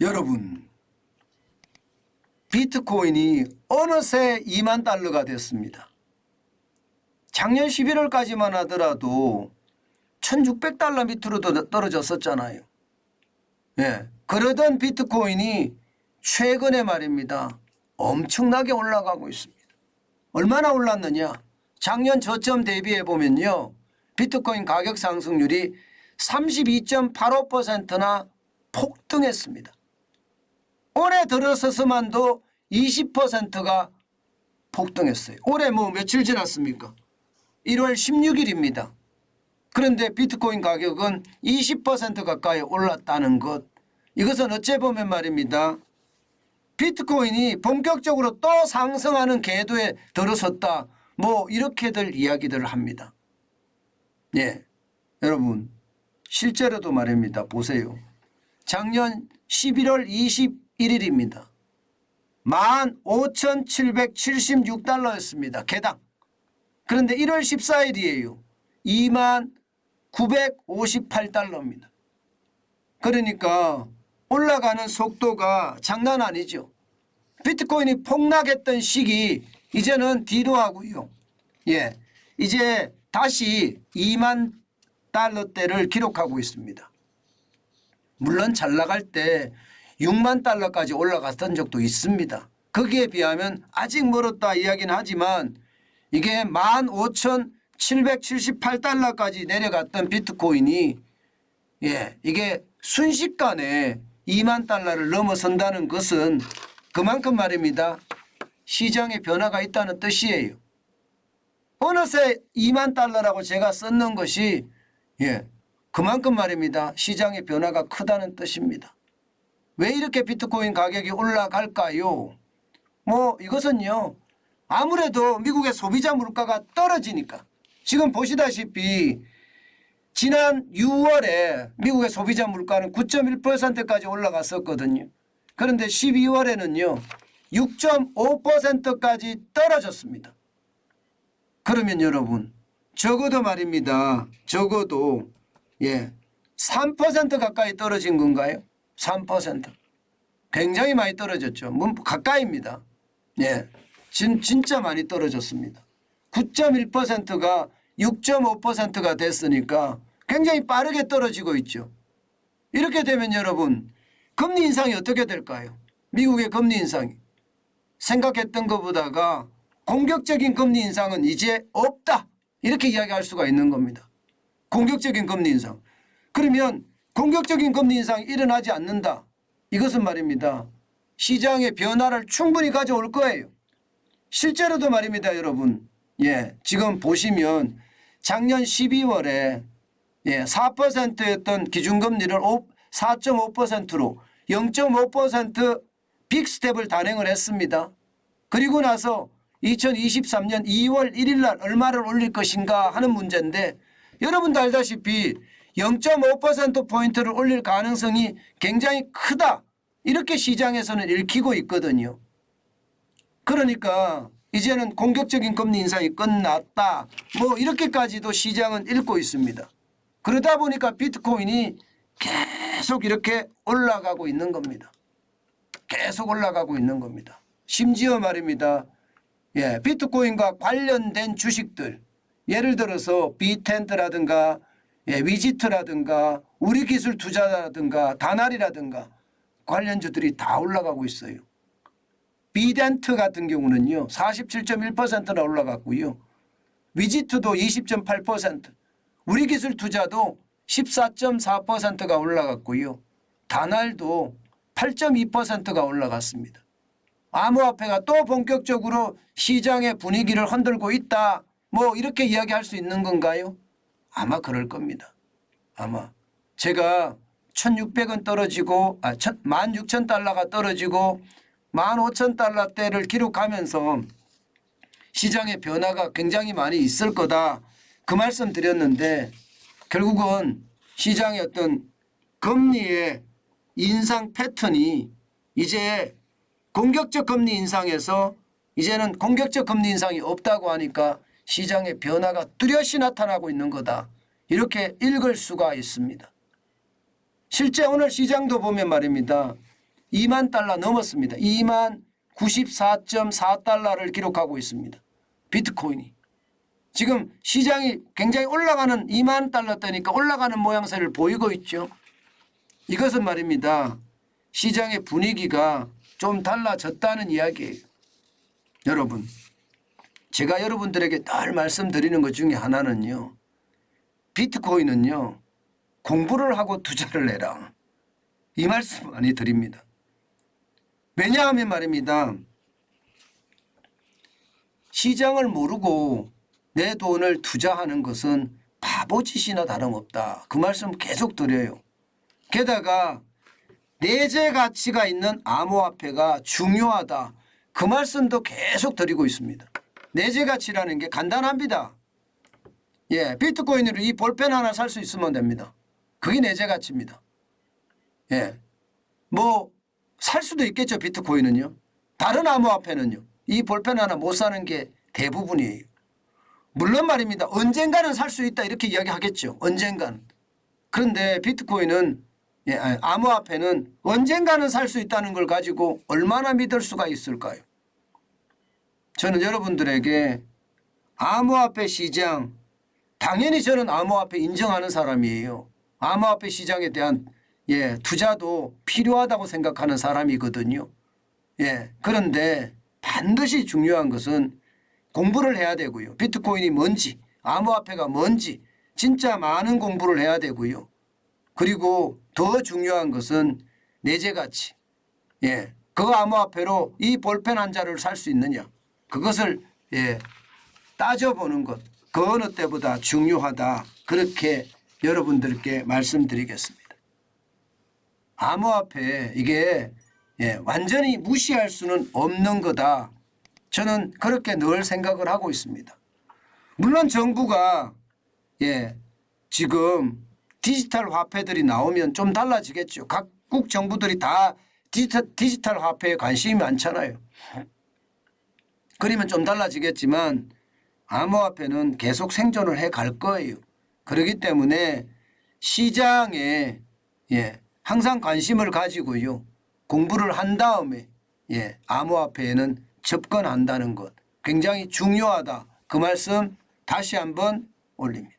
여러분, 비트코인이 어느새 2만 달러가 됐습니다. 작년 11월까지만 하더라도 1600달러 밑으로 떨어졌었잖아요. 예, 그러던 비트코인이 최근에 말입니다, 엄청나게 올라가고 있습니다. 얼마나 올랐느냐? 작년 저점 대비해 보면요, 비트코인 가격 상승률이 32.85%나 폭등했습니다. 올해 들어서서만도 20%가 폭등했어요. 올해 뭐 며칠 지났습니까? 1월 16일입니다. 그런데 비트코인 가격은 20% 가까이 올랐다는 것. 이것은 어째 보면 말입니다, 비트코인이 본격적으로 또 상승하는 궤도에 들어섰다, 뭐 이렇게들 이야기들을 합니다. 예, 여러분 실제로도 말입니다. 보세요. 작년 11월 21일입니다. 15,776달러였습니다. 개당. 그런데 1월 14일이에요. 2958달러입니다. 그러니까 올라가는 속도가 장난 아니죠. 비트코인이 폭락했던 시기 이제는 뒤로 하고요. 예, 이제 다시 2만 달러대를 기록하고 있습니다. 물론 잘 나갈 때 6만 달러까지 올라갔던 적도 있습니다. 거기에 비하면 아직 멀었다 이야기는 하지만 이게 15,778달러까지 내려갔던 비트코인이, 예, 이게 순식간에 2만 달러를 넘어선다는 것은 그만큼 말입니다, 시장에 변화가 있다는 뜻이에요. 어느새 2만 달러라고 제가 썼는 것이, 예, 그만큼 말입니다, 시장의 변화가 크다는 뜻입니다. 왜 이렇게 비트코인 가격이 올라갈까요? 뭐 이것은요, 아무래도 미국의 소비자 물가가 떨어지니까. 지금 보시다시피 지난 6월에 미국의 소비자 물가는 9.1%까지 올라갔었거든요. 그런데 12월에는요 6.5%까지 떨어졌습니다. 그러면 여러분 적어도 말입니다, 적어도, 예, 3% 가까이 떨어진 건가요? 3%. 굉장히 많이 떨어졌죠. 뭐 가까이입니다. 예, 진짜 많이 떨어졌습니다. 9.1%가 6.5%가 됐으니까 굉장히 빠르게 떨어지고 있죠. 이렇게 되면 여러분 금리 인상이 어떻게 될까요? 미국의 금리 인상이 생각했던 것보다가 공격적인 금리 인상은 이제 없다, 이렇게 이야기할 수가 있는 겁니다. 공격적인 금리 인상. 그러면 공격적인 금리 인상이 일어나지 않는다, 이것은 말입니다, 시장의 변화를 충분히 가져올 거예요. 실제로도 말입니다, 여러분. 예, 지금 보시면 작년 12월에, 예, 4%였던 기준금리를 4.5%로 0.5% 빅스텝을 단행을 했습니다. 그리고 나서 2023년 2월 1일 날 얼마를 올릴 것인가 하는 문제인데, 여러분도 알다시피 0.5%포인트를 올릴 가능성이 굉장히 크다, 이렇게 시장에서는 읽히고 있거든요. 그러니까 이제는 공격적인 금리 인상이 끝났다, 뭐 이렇게까지도 시장은 읽고 있습니다. 그러다 보니까 비트코인이 계속 이렇게 올라가고 있는 겁니다. 계속 올라가고 있는 겁니다. 심지어 말입니다, 예, 비트코인과 관련된 주식들, 예를 들어서 비텐트라든가, 예, 위지트라든가, 우리기술투자라든가, 다날이라든가 관련주들이 다 올라가고 있어요. 비덴트 같은 경우는요 47.1%나 올라갔고요. 위지트도 20.8%, 우리기술투자도 14.4%가 올라갔고요. 다날도 8.2%가 올라갔습니다. 암호화폐가 또 본격적으로 시장의 분위기를 흔들고 있다, 뭐 이렇게 이야기할 수 있는 건가요? 아마 그럴 겁니다. 아마 제가 1,600원 떨어지고 16,000달러가 떨어지고 15,000달러대를 기록하면서 시장의 변화가 굉장히 많이 있을 거다, 그 말씀 드렸는데, 결국은 시장의 어떤 금리의 인상 패턴이 이제 공격적 금리 인상에서 이제는 공격적 금리 인상이 없다고 하니까 시장의 변화가 뚜렷이 나타나고 있는 거다, 이렇게 읽을 수가 있습니다. 실제 오늘 시장도 보면 말입니다, 2만 달러 넘었습니다. 2만 94.4달러를 기록하고 있습니다. 비트코인이. 지금 시장이 굉장히 올라가는 2만 달러대니까 올라가는 모양새를 보이고 있죠. 이것은 말입니다. 시장의 분위기가 좀 달라졌다는 이야기예요. 여러분, 제가 여러분들에게 늘 말씀드리는 것 중에 하나는요. 비트코인은요. 공부를 하고 투자를 해라. 이 말씀 많이 드립니다. 왜냐하면 말입니다. 시장을 모르고 내 돈을 투자하는 것은 바보짓이나 다름없다. 그 말씀 계속 드려요. 게다가 내재 가치가 있는 암호화폐가 중요하다. 그 말씀도 계속 드리고 있습니다. 내재 가치라는 게 간단합니다. 예, 비트코인으로 이 볼펜 하나 살 수 있으면 됩니다. 그게 내재 가치입니다. 예, 뭐 살 수도 있겠죠. 비트코인은요. 다른 암호화폐는요. 이 볼펜 하나 못 사는 게 대부분이에요. 물론 말입니다. 언젠가는 살 수 있다 이렇게 이야기하겠죠. 언젠가는. 그런데 비트코인은 예, 암호화폐는 언젠가는 살 수 있다는 걸 가지고 얼마나 믿을 수가 있을까요? 저는 여러분들에게 암호화폐 시장, 당연히 저는 암호화폐 인정하는 사람이에요. 암호화폐 시장에 대한 투자도 필요하다고 생각하는 사람이거든요. 예, 그런데 반드시 중요한 것은 공부를 해야 되고요. 비트코인이 뭔지, 암호화폐가 뭔지 진짜 많은 공부를 해야 되고요. 그리고 더 중요한 것은 내재 가치. 예, 그 암호화폐로 이 볼펜 한 자루를 살 수 있느냐. 그것을 따져보는 것. 그 어느 때보다 중요하다. 그렇게 여러분들께 말씀드리겠습니다. 암호화폐 이게 완전히 무시할 수는 없는 거다. 저는 그렇게 늘 생각을 하고 있습니다. 물론 정부가 지금 디지털 화폐들이 나오면 좀 달라지겠죠. 각국 정부들이 다 디지털 화폐에 관심이 많잖아요. 그러면 좀 달라지겠지만 암호화폐는 계속 생존을 해 갈 거예요. 그렇기 때문에 시장에 항상 관심을 가지고요. 공부를 한 다음에 암호화폐에는 접근한다는 것 굉장히 중요하다. 그 말씀 다시 한번 올립니다.